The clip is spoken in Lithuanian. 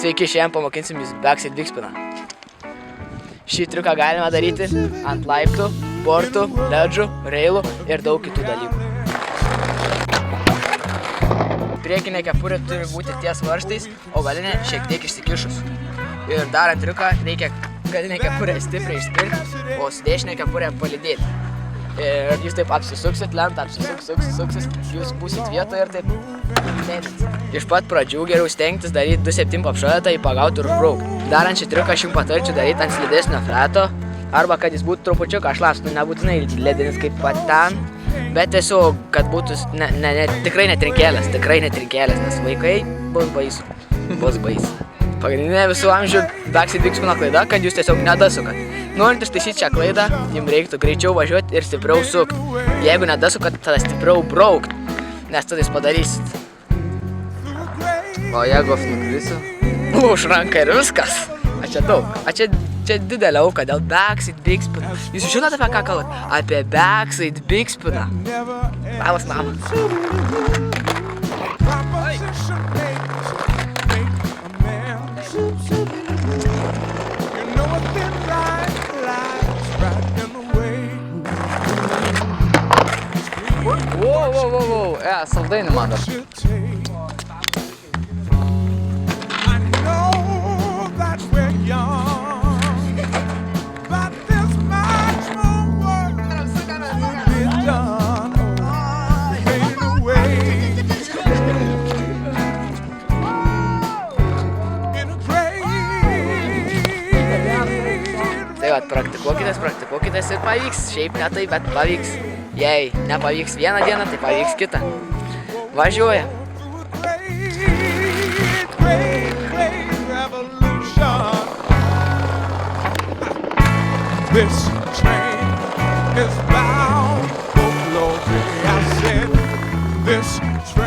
Sveiki, šiandien pamokinsim jūs backside bigspiną. Šį triuką galime daryti ant laiptų, bortų, ledžų, reilų ir daug kitų dalykų. Priekinė kepurė turi būti ties varžtais, o galinė šiek tiek išsikišus. Ir darant triuką reikia galinę kepurę stipriai išspirti, o su dešinę kepurę palydėti. Ir jūs taip apsisuksit lentą, apsisuksis, jūs būsit vietoje ir taip mėtysit. Iš pat pradžių geriau stengtis daryti 2-7 apšaletą į pagauti ir užbraukti. Darant šį triuką aš jums patarčiau daryti ant slidesnio fleto, arba kad jis būtų trupučiuką šlaps, nebūtinai ledinis kaip pat ten, bet tiesiog, kad būtų tikrai netrinkėlės, nes vaikai bus baisu. Pagrindinė visų amžių backside bigspino klaida, kad jūs tiesiog nedasukat. Norint ištaisyti šią klaidą, jums reiktų greičiau važiuoti ir stipriau sukti. Jeigu nedasukat, tada stipriau braukt, nes tada jūs padarysit. O jeigu aš nukrisiu? Už ranką ir viskas. A čia daug. A čia didelė auka dėl backside bigspino. Jūs žinote apie ką kalbat? Apie backside bigspiną. Labas, mama. Wow, saldainį man dar. Tai vat, praktikuokitės ir pavyks. Šiaip ne taip, bet pavyks. Jei nepavyks vieną dieną, tai pavyks kitą. Važiuoja. This train is bound for glory. I said this train